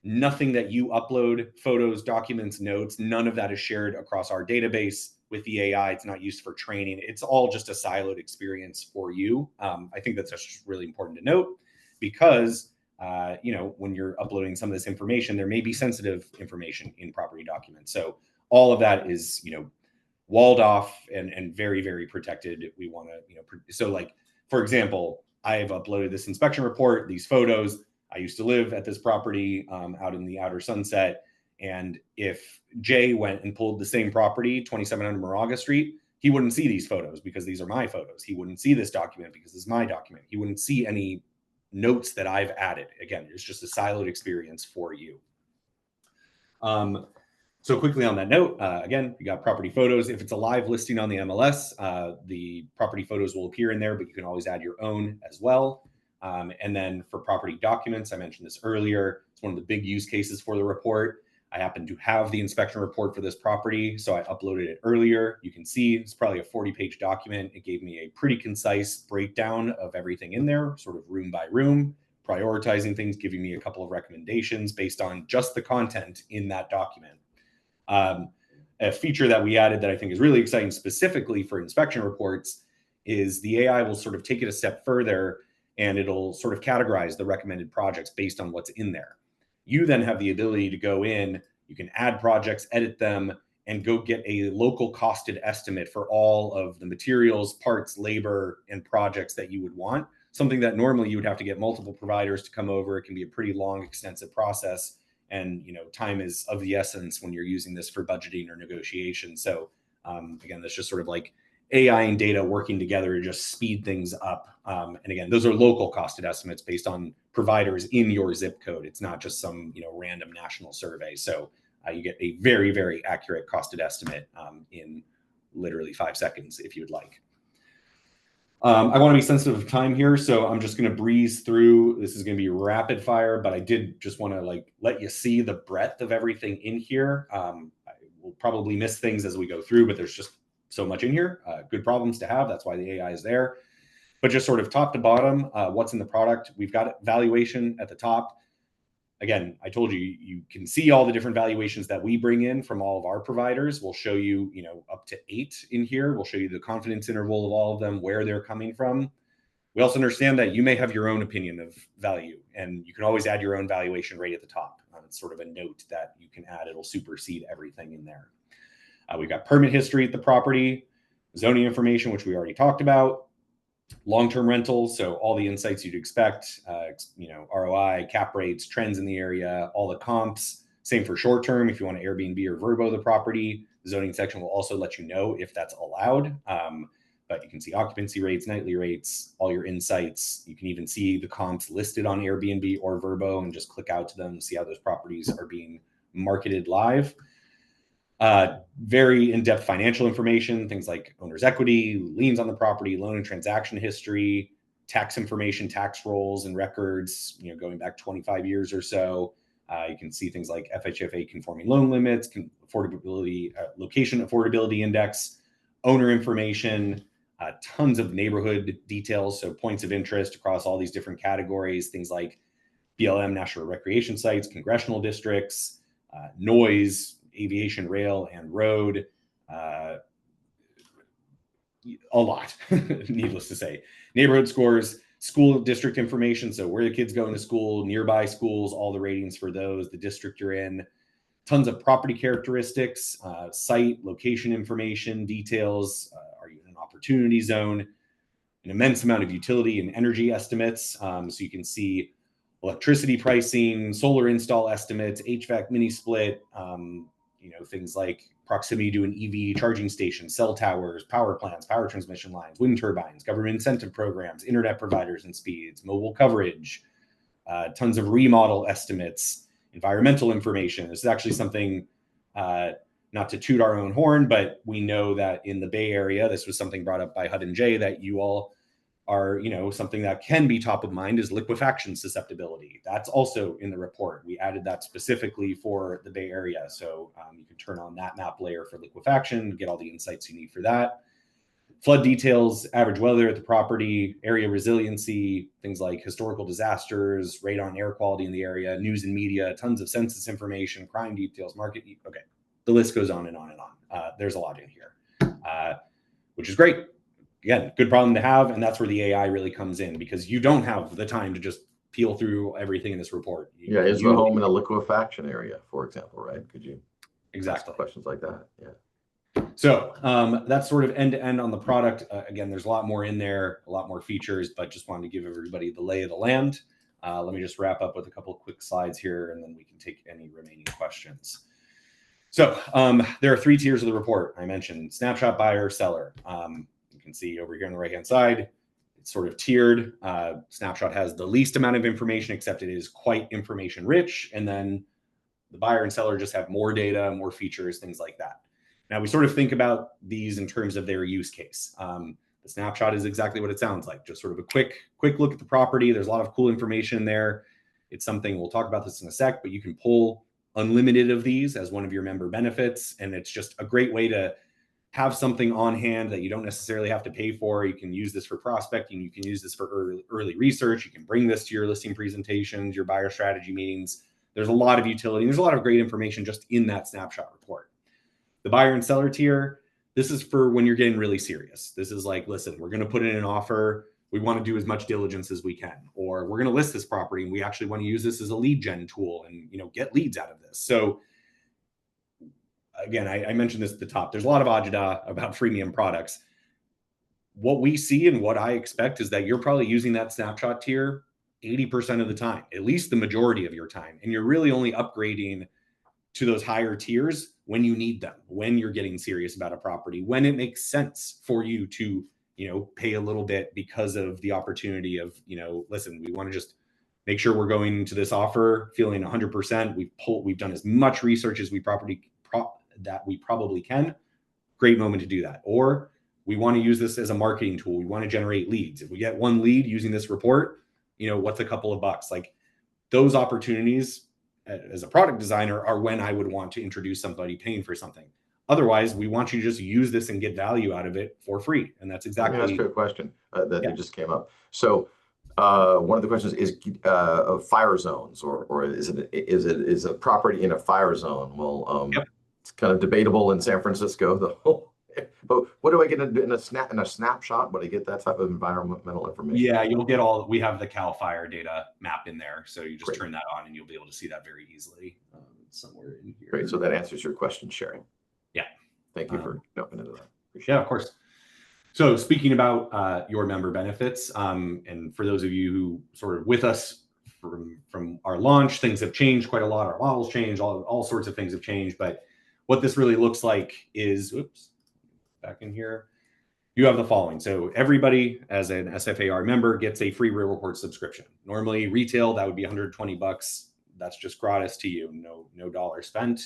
nothing that you upload, photos, documents, notes, none of that is shared across our database with the AI. It's not used for training. It's all just a siloed experience for you. I think that's just really important to note, because when you're uploading some of this information, there may be sensitive information in property documents. So all of that is, walled off and very, very protected. We want to, for example, I've uploaded this inspection report, these photos. I used to live at this property out in the outer Sunset. And if Jay went and pulled the same property, 2700 Moraga Street, he wouldn't see these photos because these are my photos. He wouldn't see this document because this is my document. He wouldn't see any notes that I've added. Again, it's just a siloed experience for you. So quickly on that note, again, you got property photos. If it's a live listing on the MLS, the property photos will appear in there, but you can always add your own as well. And then for property documents, I mentioned this earlier, it's one of the big use cases for the report. I happen to have the inspection report for this property, so I uploaded it earlier. You can see it's probably a 40-page document. It gave me a pretty concise breakdown of everything in there, sort of room by room, prioritizing things, giving me a couple of recommendations based on just the content in that document. A feature that we added that I think is really exciting specifically for inspection reports is the AI will sort of take it a step further and it'll sort of categorize the recommended projects based on what's in there. You then have the ability to go in, you can add projects, edit them, and go get a local costed estimate for all of the materials, parts, labor, and projects that you would want. Something that normally you would have to get multiple providers to come over. It can be a pretty long, extensive process. And, time is of the essence when you're using this for budgeting or negotiation. So again, that's just sort of like AI and data working together to just speed things up. And again, those are local costed estimates based on providers in your zip code. It's not just some, random national survey. So you get a very, very accurate costed estimate in literally 5 seconds if you'd like. I want to be sensitive of time here, so I'm just going to breeze through. This is going to be rapid fire, but I did just want to let you see the breadth of everything in here. We'll probably miss things as we go through, but there's just so much in here. Good problems to have. That's why the AI is there. But just sort of top to bottom, what's in the product. We've got valuation at the top. Again, I told you, you can see all the different valuations that we bring in from all of our providers. We'll show you, up to 8 in here. We'll show you the confidence interval of all of them, where they're coming from. We also understand that you may have your own opinion of value, and you can always add your own valuation right at the top. It's sort of a note that you can add. It'll supersede everything in there. We've got permit history at the property, zoning information, which we already talked about, long-term rentals, so all the insights you'd expect, ROI, cap rates, trends in the area, all the comps. Same for short-term. If you want to Airbnb or Vrbo the property, the zoning section will also let you know if that's allowed. But you can see occupancy rates, nightly rates, all your insights. You can even see the comps listed on Airbnb or Vrbo and just click out to them, see how those properties are being marketed live. Very in-depth financial information, things like owner's equity, liens on the property, loan and transaction history, tax information, tax rolls and records, going back 25 years or so. You can see things like FHFA conforming loan limits, affordability, location affordability index, owner information, tons of neighborhood details, so points of interest across all these different categories, things like BLM, national recreation sites, congressional districts, noise, aviation, rail, and road, a lot, needless to say. Neighborhood scores, school district information, so where the kids going to school, nearby schools, all the ratings for those, the district you're in, tons of property characteristics, site, location information, details, are you in an opportunity zone, an immense amount of utility and energy estimates, so you can see electricity pricing, solar install estimates, HVAC mini split, things like proximity to an EV charging station, cell towers, power plants, power transmission lines, wind turbines, government incentive programs, internet providers and speeds, mobile coverage, tons of remodel estimates, environmental information. This is actually something, not to toot our own horn, but we know that in the Bay Area, this was something brought up by Hud and Jay, that you all are, something that can be top of mind is liquefaction susceptibility. That's also in the report. We added that specifically for the Bay Area. So you can turn on that map layer for liquefaction, get all the insights you need for that. Flood details, average weather at the property, area resiliency, things like historical disasters, radon and air quality in the area, news and media, tons of census information, crime details, market. Okay, the list goes on and on and on. There's a lot in here, which is great. Again, good problem to have, and that's where the AI really comes in, because you don't have the time to just peel through everything in this report. Is the home in a liquefaction area, for example, right? Could you exactly ask questions like that? Yeah. So that's sort of end to end on the product. Again, there's a lot more in there, a lot more features, but just wanted to give everybody the lay of the land. Let me just wrap up with a couple of quick slides here, and then we can take any remaining questions. So there are 3 tiers of the report. I mentioned snapshot, buyer, seller. You can see over here on the right-hand side, it's sort of tiered. Snapshot has the least amount of information, except it is quite information rich. And then the buyer and seller just have more data, more features, things like that. Now we sort of think about these in terms of their use case. The snapshot is exactly what it sounds like. Just sort of a quick look at the property. There's a lot of cool information in there. It's something, we'll talk about this in a sec, but you can pull unlimited of these as one of your member benefits. And it's just a great way to have something on hand that you don't necessarily have to pay for. You can use this for prospecting. You can use this for early research. You can bring this to your listing presentations, your buyer strategy meetings. There's a lot of utility. There's a lot of great information just in that snapshot report. The buyer and seller tier, this is for when you're getting really serious. This is like, listen, we're going to put in an offer. we want to do as much diligence as we can, or we're going to list this property and we actually want to use this as a lead gen tool and, you know, get leads out of this. So again, I mentioned this at the top. There's a lot of agita about freemium products. What we see and what I expect is that you're probably using that snapshot tier 80% of the time, at least the majority of your time. And you're really only upgrading to those higher tiers when you need them, when you're getting serious about a property, when it makes sense for you to, you know, pay a little bit because of the opportunity of, you know, listen, we want to just make sure we're going into this offer feeling 100%. We've done as much research as we probably can. Great moment to do that. Or we want to use this as a marketing tool. We want to generate leads. If we get one lead using this report, you know, what's a couple of bucks? Like those opportunities as a product designer are when I would want to introduce somebody paying for something. Otherwise, we want you to just use this and get value out of it for free. And that's exactly. Let me ask you a question that just came up. So one of the questions is fire zones, or is a property in a fire zone? Well, it's kind of debatable in San Francisco. The whole, but what do I get in a snapshot? What do I get that type of environmental information? Yeah, you'll get we have the CAL FIRE data map in there. So you just turn that on and you'll be able to see that very easily somewhere in here. Great. So that answers your question, Sherry. Yeah. Thank you for jumping into that. Appreciate it. Of course. So speaking about your member benefits, and for those of you who sort of with us from our launch, things have changed quite a lot. Our models changed, all sorts of things have changed. But what this really looks like is, back in here, you have the following. So everybody as an SFAR member gets a free Real Report subscription. Normally retail, that would be $120. That's just gratis to you. No dollar spent.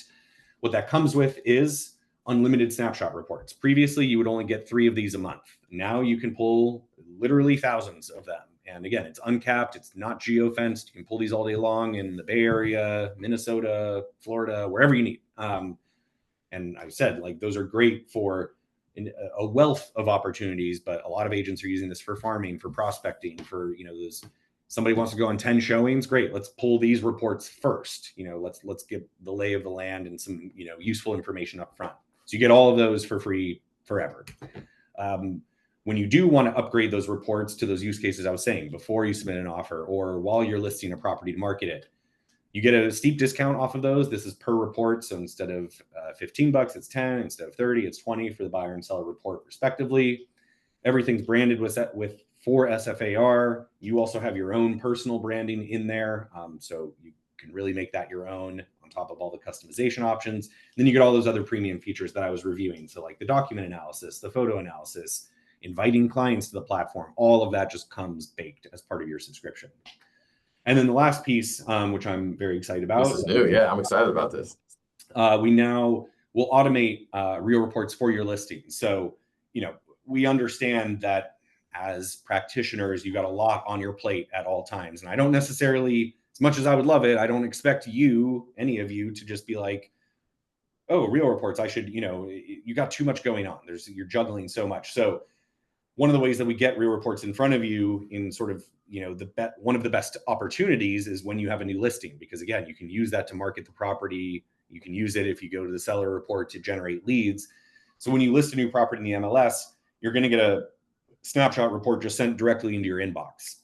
What that comes with is unlimited snapshot reports. Previously, you would only get 3 of these a month. Now you can pull literally thousands of them. And again, it's uncapped. It's not geo-fenced. You can pull these all day long in the Bay Area, Minnesota, Florida, wherever you need. And I said, like, those are great for a wealth of opportunities, but a lot of agents are using this for farming, for prospecting, for, you know, somebody wants to go on 10 showings. Great. Let's pull these reports first. You know, let's get the lay of the land and some, you know, useful information up front. So you get all of those for free forever. When you do want to upgrade those reports to those use cases I was saying, before you submit an offer or while you're listing a property to market it, you get a steep discount off of those. This is per report. So instead of $15, it's 10. Instead of 30, it's 20 for the buyer and seller report respectively. Everything's branded for SFAR. You also have your own personal branding in there. So you can really make that your own on top of all the customization options. And then you get all those other premium features that I was reviewing. So like the document analysis, the photo analysis, inviting clients to the platform, all of that just comes baked as part of your subscription. And then the last piece, which I'm very excited about. This is new. Yeah, I'm excited about this. We now will automate Real Reports for your listing. So, you know, we understand that as practitioners, you've got a lot on your plate at all times. And I don't necessarily, as much as I would love it, I don't expect any of you to just be like, oh, Real Reports, I should, you know, you got too much going on. You're juggling so much. So one of the ways that we get Real Reports in front of you in sort of, you know, one of the best opportunities is when you have a new listing, because again, you can use that to market the property. You can use it if you go to the seller report to generate leads. So when you list a new property in the MLS, you're going to get a snapshot report just sent directly into your inbox.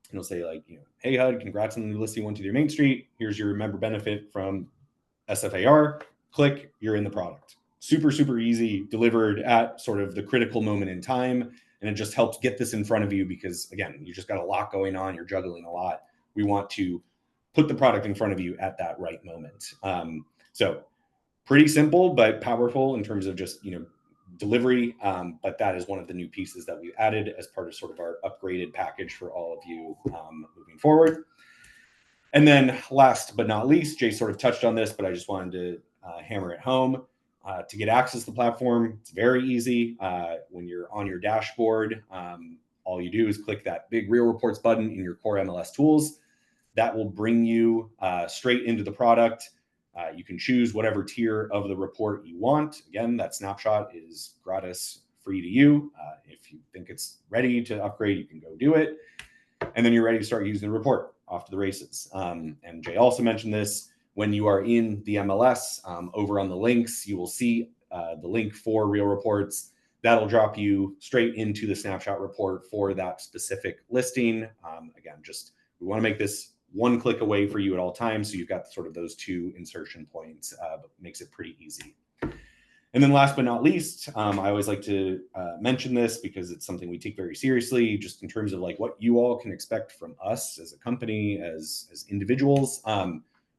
And it'll say like, you know, hey HUD, congrats on the new listing 123 Main Street. Here's your member benefit from SFAR. Click, you're in the product. Super, super easy, delivered at sort of the critical moment in time. And it just helps get this in front of you because, again, you just got a lot going on. You're juggling a lot. We want to put the product in front of you at that right moment. So pretty simple, but powerful in terms of just, you know, delivery. But that is one of the new pieces that we've added as part of sort of our upgraded package for all of you moving forward. And then last but not least, Jay sort of touched on this, but I just wanted to hammer it home. To get access to the platform, it's very easy. When you're on your dashboard, all you do is click that big Real Reports button in your core MLS tools. That will bring you straight into the product. You can choose whatever tier of the report you want. Again, that snapshot is gratis, free to you. If you think it's ready to upgrade, you can go do it. And then you're ready to start using the report off to the races. And Jay also mentioned this. When you are in the MLS, over on the links, you will see the link for Real Reports. that'll drop you straight into the snapshot report for that specific listing. Again, just we want to make this one click away for you at all times. So you've got sort of those two insertion points, but makes it pretty easy. And then last but not least, I always like to mention this because it's something we take very seriously, just in terms of like what you all can expect from us as a company, as individuals.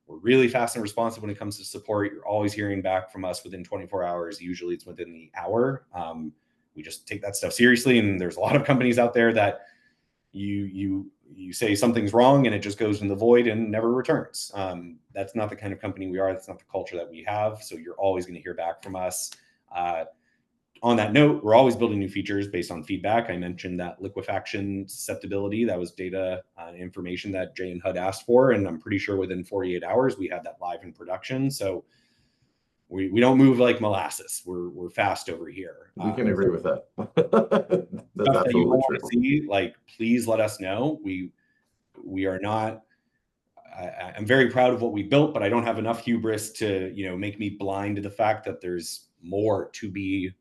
We're really fast and responsive when it comes to support. You're always hearing back from us within 24 hours. Usually it's within the hour. We just take that stuff seriously. And there's a lot of companies out there that you say something's wrong and it just goes in the void and never returns. That's not the kind of company we are. That's not the culture that we have. So you're always going to hear back from us. On that note, we're always building new features based on feedback. I mentioned that liquefaction susceptibility. That was data information that Jay and HUD asked for. And I'm pretty sure within 48 hours, we had that live in production. So we don't move like molasses. We're fast over here. We can agree with that. That's Stuff that you absolutely want true. to see, like, please let us know. We are not. I'm very proud of what we built, but I don't have enough hubris to make me blind to the fact that there's more to be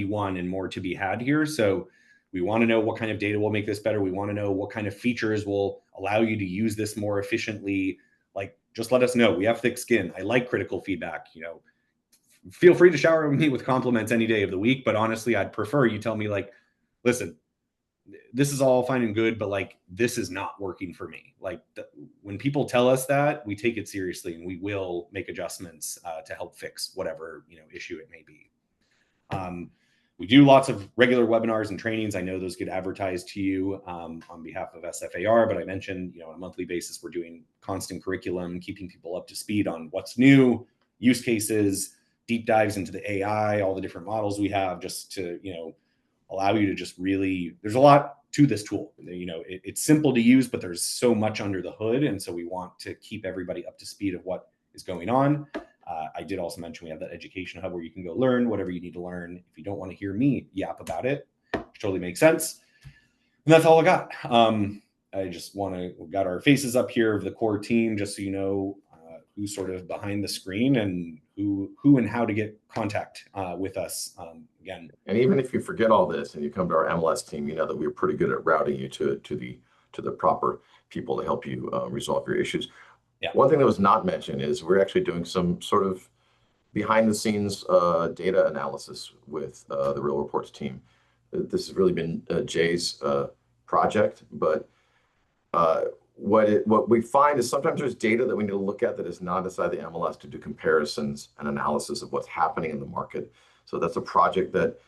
won and more to be had here. So we want to know what kind of data will make this better. We want to know what kind of features will allow you to use this more efficiently. Like, just let us know. We have thick skin. I like critical feedback. Feel free to shower me with compliments any day of the week. But honestly, I'd prefer you tell me, like, listen, this is all fine and good, but like, this is not working for me. Like, when people tell us that, we take it seriously and we will make adjustments to help fix whatever issue it may be. We do lots of regular webinars and trainings. I know those get advertised to you on behalf of SFAR, but I mentioned, on a monthly basis, we're doing constant curriculum, keeping people up to speed on what's new, use cases, deep dives into the AI, all the different models we have, just to, allow you to just really, there's a lot to this tool. It's simple to use, but there's so much under the hood. And so we want to keep everybody up to speed of what is going on. I did also mention we have that education hub where you can go learn whatever you need to learn. If you don't want to hear me yap about it, which totally makes sense. And that's all I got. I just we got our faces up here of the core team, just so you know who's sort of behind the screen and who and how to get contact with us. Again. And even if you forget all this and you come to our MLS team, you know that we're pretty good at routing you to the proper people to help you resolve your issues. Yeah. One thing that was not mentioned is we're actually doing some sort of behind the scenes data analysis with the RealReports team. This has really been Jay's project, but what we find is sometimes there's data that we need to look at that is not inside the MLS to do comparisons and analysis of what's happening in the market. So that's a project that,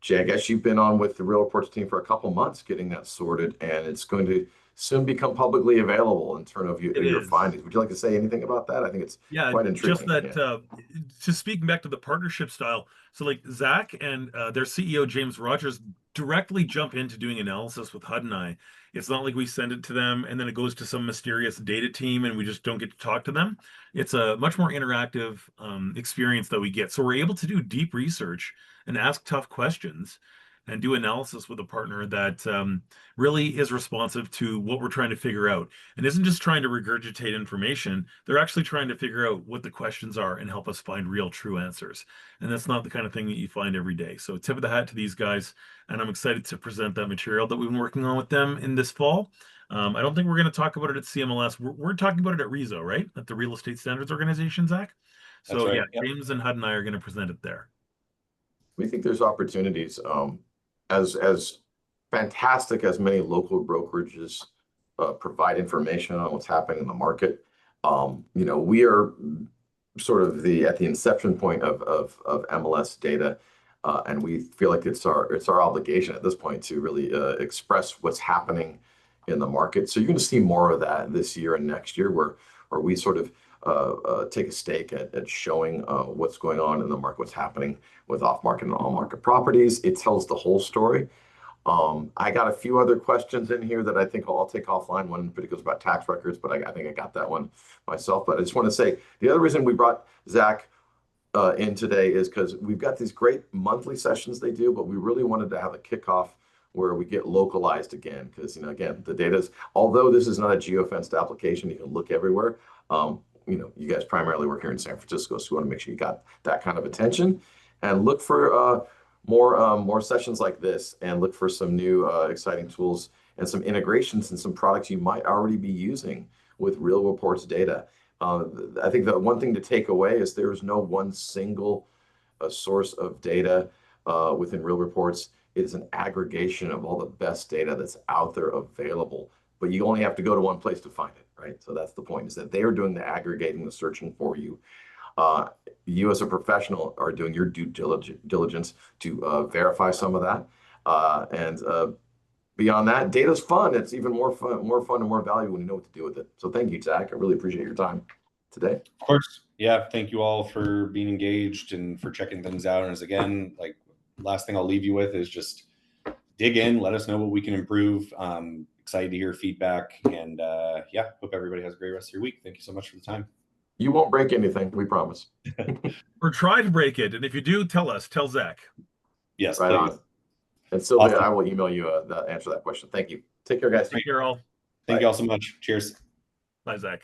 Jay, I guess you've been on with the RealReports team for a couple months getting that sorted, and it's going to soon become publicly available in terms of your findings. Would you like to say anything about that? I think it's quite intriguing. Just that, just speaking back to the partnership style. So like Zach and their CEO, James Rogers, directly jump into doing analysis with HUD and I. It's not like we send it to them and then it goes to some mysterious data team and we just don't get to talk to them. It's a much more interactive experience that we get. So we're able to do deep research and ask tough questions and do analysis with a partner that really is responsive to what we're trying to figure out and isn't just trying to regurgitate information. They're actually trying to figure out what the questions are and help us find real, true answers. And that's not the kind of thing that you find every day. So tip of the hat to these guys. And I'm excited to present that material that we've been working on with them in this fall. I don't think we're going to talk about it at CMLS. We're talking about it at REZO, right? At the Real Estate Standards Organization, Zach. So That's right. Yeah, Yep. James and HUD and I are going to present it there. We think there's opportunities. As fantastic as many local brokerages provide information on what's happening in the market, we are sort of at the inception point of MLS data, and we feel like it's our obligation at this point to really express what's happening in the market. So you're going to see more of that this year and next year, where we sort of take a stake at showing what's going on in the market, what's happening with off-market and on-market properties. It tells the whole story. I got a few other questions in here that I think I'll take offline. One particular about tax records, but I think I got that one myself. But I just want to say the other reason we brought Zach in today is because we've got these great monthly sessions they do, but we really wanted to have a kickoff where we get localized again. Because again, the data's, although this is not a geofenced application, you can look everywhere. You guys primarily work here in San Francisco, so we want to make sure you got that kind of attention and look for more sessions like this, and look for some new exciting tools and some integrations and some products you might already be using with RealReports data. I think the one thing to take away is there is no one single source of data within RealReports. It is an aggregation of all the best data that's out there available, but you only have to go to one place to find it, right? So that's the point, is that they are doing the aggregating, the searching for you. You as a professional are doing your due diligence to verify some of that. And beyond that, data's fun. It's even more fun and more valuable when you know what to do with it. So thank you, Zach. I really appreciate your time today. Of course. Yeah. Thank you all for being engaged and for checking things out. And as again, like, last thing I'll leave you with is just dig in, let us know what we can improve. Excited to hear feedback, and yeah, hope everybody has a great rest of your week. Thank you so much for the time. You won't break anything, we promise. Or try to break it. And if you do, tell Zach. Yes, right please. on. And Sylvia, Awesome. I will email you the answer to that question. Thank you. Take care, guys. Take care, all. Thank you all so much. Cheers. Bye, Zach.